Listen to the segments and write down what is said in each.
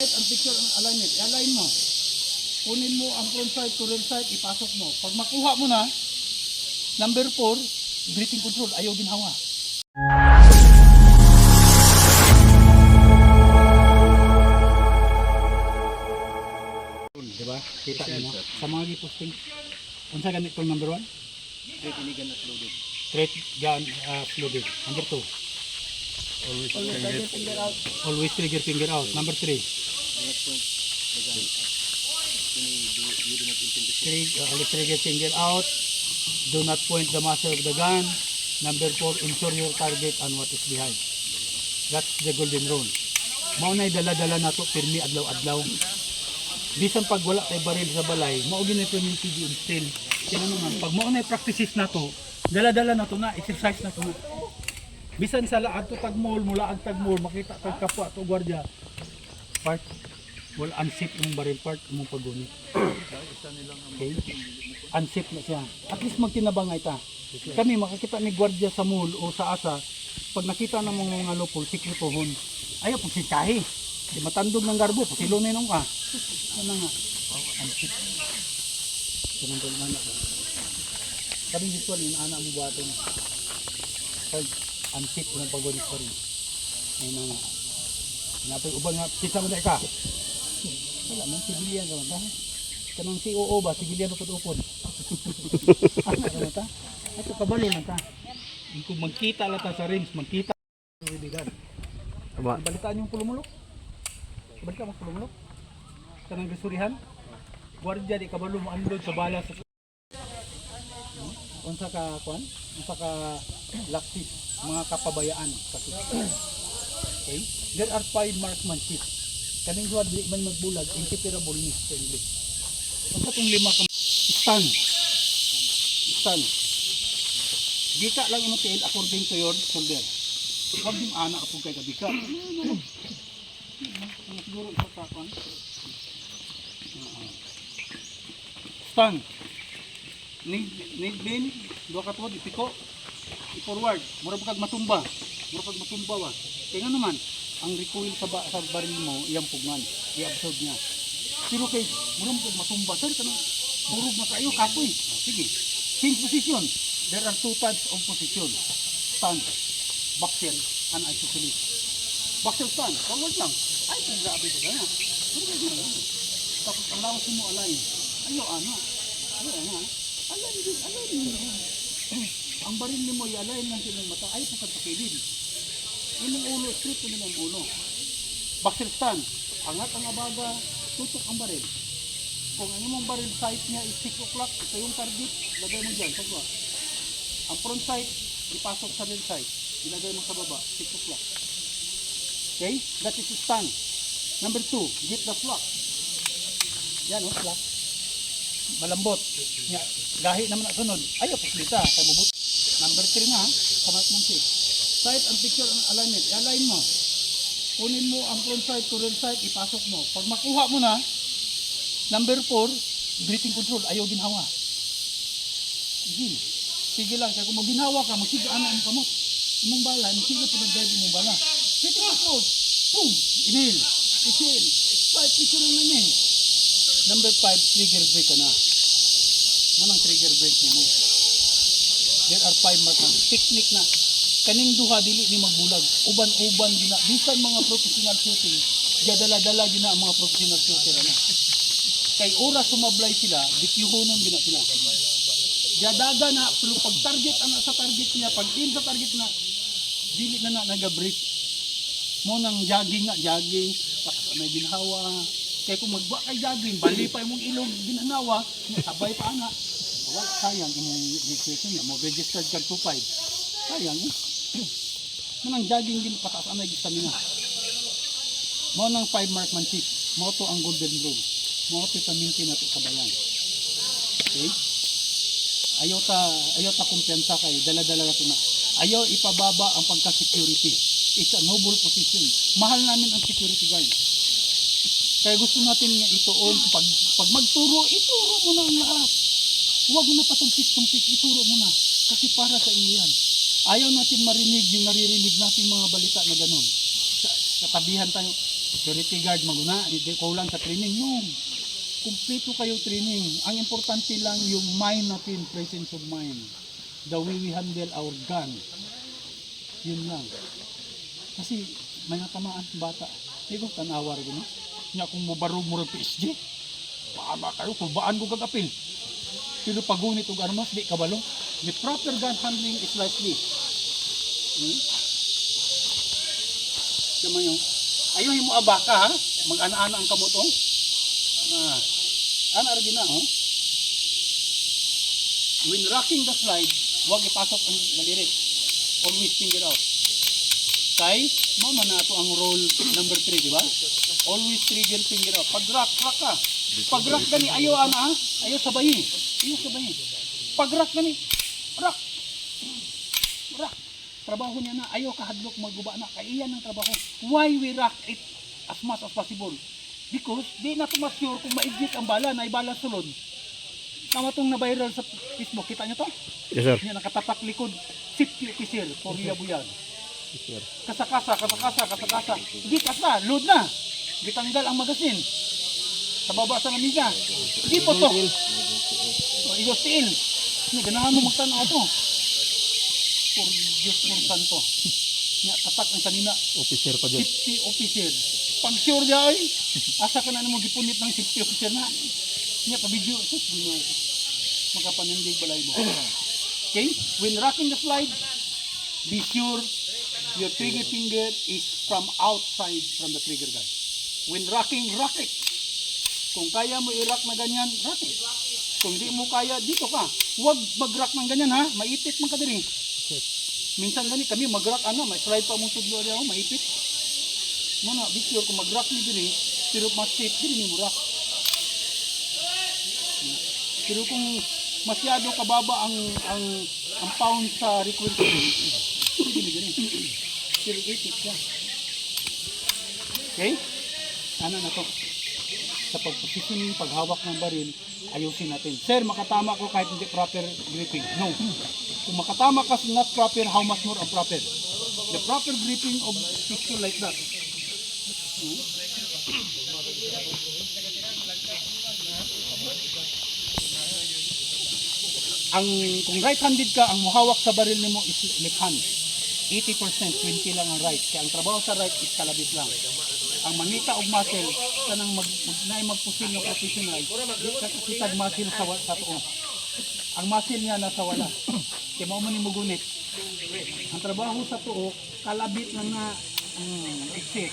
Sight and picture and alignment. I-align mo. Kunin mo ang front sight to rear sight, ipasok mo. Pag makuha mo na, number 4, breathing control, ayaw ginhawa. Diba? Kita niyo sa mga giposting. Unsa ganit tong number 1? Straight inigan at loaded. Straight gun loaded. Number 2. Always trigger finger out. Number 3. Always trigger finger out. Do not point the muzzle of the gun. Number 4, ensure your target and what is behind. That's the golden rule. Mao nay dala-dala nato pirmi adlaw-adlaw. Bisan pag wala tay baril sa balay, mao gini to yung TD instill. Kaya naman pag mao nay practices nato, dala-dala nato na exercise nato na. Bisan sa laad to tag mall, mula ag tag mall, makita tag kapwa to gwardiya. Part wala unsafe yung baril part imong pagunit. Okay? Unsafe na siya. At least magtinabangay ta. Kami makakita ni gwardiya sa mall o sa asa, pag nakita ng mga lupol, sikritohon. Ayaw pag sikahi. Di matandog ng garbo, pasilunin nung ka. Ano nga? Unsafe. Sinandol na na. Kami usual, yung anak mo buhatin. Pag unsafe yung pagunit pa rin. Ayun nga. Napay ubang nga, kita mo na ka. Wala man, civilian naman ta. Kanang COO ba, civilian upod-upod. Ano naman ta? Ito kabalo lang ta. Kung magkita lang ta sa rims, magkita. Balitaan yung pulumulok. Balitaan mo pulumulok. Kanang gasurihan. Guardia di kabalo mo unload sa bala sa unsa ka kuan? Unsa ka laksis, mga kapabayaan kasi. Okay? There are 5 marksmanship. Kaning duha di man magbulag, inseparable ni sa English. Unsa tong 5 ka stand. Stand. Bika lang imong tiil according to your shoulder. Huwag yung anak po kay kabika. Siguro isa sa kuan. Stand. Need din, dua ka tuwad, ipiko, i-forward, mura kag matumba ba. Kaya nga naman, ang recoil sa baril mo, iyang pugnan, i-absorb niya. Pero kay, mura kag matumba, sir, kanang turog na kayo, kapoy. Sige, change position. There are 2 types of position. Stand, boxer, and isocolate. Boxer stand, forward lang. Ay, kung grabe ka na. Tapos ang lawas mo align. Ayaw, ano? Align din. Ang baril ni mo, i-align lang silang mata. Ay, pusad sa kilid. Yun ang ulo, straight yun ang ulo. Boxer stand, angat ang abaga, tutok ang baril. Kung ang imong baril sight niya is 6 o'clock, ito yung target, lagay mo dyan, sagwa. Ang front sight, ipasok sa rear sight, ilagay mo sa baba, 6 o'clock. Okay? That is stand. Number 2, get the slack. Yan o, slack. Malambot. Gahi naman na sunod. Ayaw, puslita. Kaya bubut. Number 3 na, sa marksmanship. Sight and picture and alignment. I-align mo. Kunin mo ang front sight to rear sight, ipasok mo. Pag makuha mo na, number 4, breathing control. Ayaw ginhawa. Sige lang. Kaya kung maginhawa ka, magsigaan na ang kamot. Imong bala, magsigaan sa mag-drive imong bala. Breathing control. Boom! Inhale. Exhale. Sight picture and alignment. Number 5, trigger break ka na. Manang trigger break mo. There are 5 marks. Technique na. Kaning duha dili ni magbulag. Uban-uban gina. Bisan mga professional shooting, gadala-dala gina ang mga professional shooter na. Kay oras sumablay sila, dikyuhonon gina sila. Gadaga na, pero pag target ana sa target niya, pag in sa target na, dili na nag-break. Mo nang jogging nga, jogging, may ginhawa. Kaya kung magba kay jogging, bali pa imong ilong ginhanawa, sabay pa ana. Wala, sayang imong registration niya, mo registered kag 25. Sayang eh. Manang jogging din pataas anay stamina. Mo nang 5 marksmanship, mo to ang golden rule. Mo to paminti nato sa bayan. Okay? Ayaw ta kumpiyansa kay dala-dala nato na. Ayaw ipababa ang pagka-security. It's a noble position. Mahal namin ang security guard. Kaya gusto natin nga ituon, pag magturo, ituro mo na ang lahat. Huwag mo na patumpik-tumpik, ituro mo na. Kasi para sa inyo yan. Ayaw natin marinig yung naririnig nating mga balita na ganun. Katabihan tayo, security guard maguna, hindi ko lang sa training. No. Kumpleto kayo training. Ang importante lang yung mind natin, presence of mind. The way we handle our gun. Yun lang. Kasi may natamaan bata. Hindi ko tanawar ko no. Nga kung mubaro mo rin PSG, paama kayo, kubaan ko kagapil. Pero pagunit og armas, di kabalo. The proper gun handling is like this. Kama nyo, ayaw mo abaka ha, mag-ana-ana ang kamot oh. Ana rin na oh. When rocking the slide, huwag ipasok ang daliri. Always finger out. Kay, mama na ito ang roll number 3, di ba? Always trigger finger out. Pag rock ka. Pag rock gani, ayaw ana ha. Ayaw sabayin. Pag rock gani, rock. Trabaho niya na, ayaw kahadlok maguba na. Kaya iyan ang trabaho. Why we rock it as much as possible? Because di na tumasure kung ma-exit ang bala na ibala sulod. Tama itong na-viral sa Facebook. Kita nyo to? Yes, sir. Yan, nakatapak likod. Safety officer, Korea Buyag. Yes, sir. Kasakasa. Hindi kasa, load na. Bitanggal ang magasin. Sa baba sa namiga. Hindi po to. Igos tiil. Ganahan mo magtanaw to. For Diyos por santo. Nga, tatak ang kanina. Officer pa dyan. Safety officer. Pag sure niya ay, asa ka na mo gipunit ng safety officer na. Nga, pa-video. Sus, dino ako. Makapanindig balay mo. Okay? When rocking the slide, be sure your trigger finger is from outside from the trigger gun. When rocking, rock it. Kung kaya mo i-rock na ganyan, rock it. Kung hindi mo kaya, dito ka. Huwag mag-rock ng ganyan ha. Maipit man ka diri. Minsan gani kami mag-rock may slide pa mong tudlo diyan, maipit. Mana, be sure kung mag-rock ni diri, pero mas safe diri ni mo rock. Pero kung masyado kababa ang pound sa recoil hindi gani. Pero ipit ka. Okay? Ano na to? Sa pag-positioning, paghawak ng baril, ayusin natin. Sir, makatama ko kahit hindi proper gripping. No. Kung makatama ka not proper, how much more ang proper? The proper gripping of pistol like that. Kung right-handed ka, ang muhawak sa baril nimo is left hand. 80%, 20 lang ang right. Kaya ang trabaho sa right is kalabit lang. Ang mangita og muscle kanang magpusil ng professional kitag muscle sa tuo. Ang muscle niya nasa wala. Kaya mao man nimo gunit. Ang trabaho sa tuo kalabit lang na exit.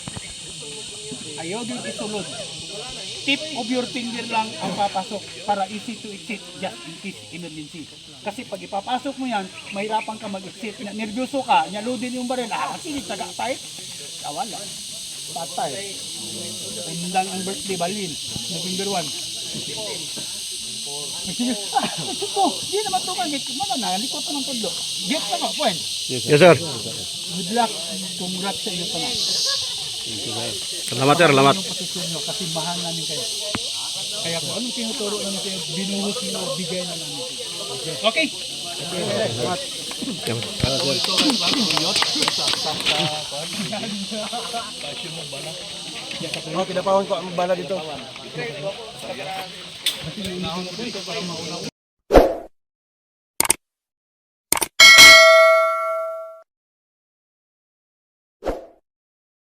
Ayaw din isulod. Tip of your finger lang ang papasok para easy to exit just in case emergency. Kasi pag ipapasok mo yan, mahirapan ka mag-exit. Nervyoso ka, nyaludin yung baril. Sige, taga tight. Wala. Patay. Ayun lang ang birthday balin. November 1. Sige. Ito. Di naman ito man. Mana na. Likot ko ng tudlo. Get na ka. Point. Yes, sir. Good luck. Congrats sa iyo pa. Salamat, sir. Salamat. Kasi mahal namin kayo. Kaya kung anong tinuturo namin kayo, binuhos nyo, bigay na namin. Okay. Salamat. Pinapahon ko ang bala dito.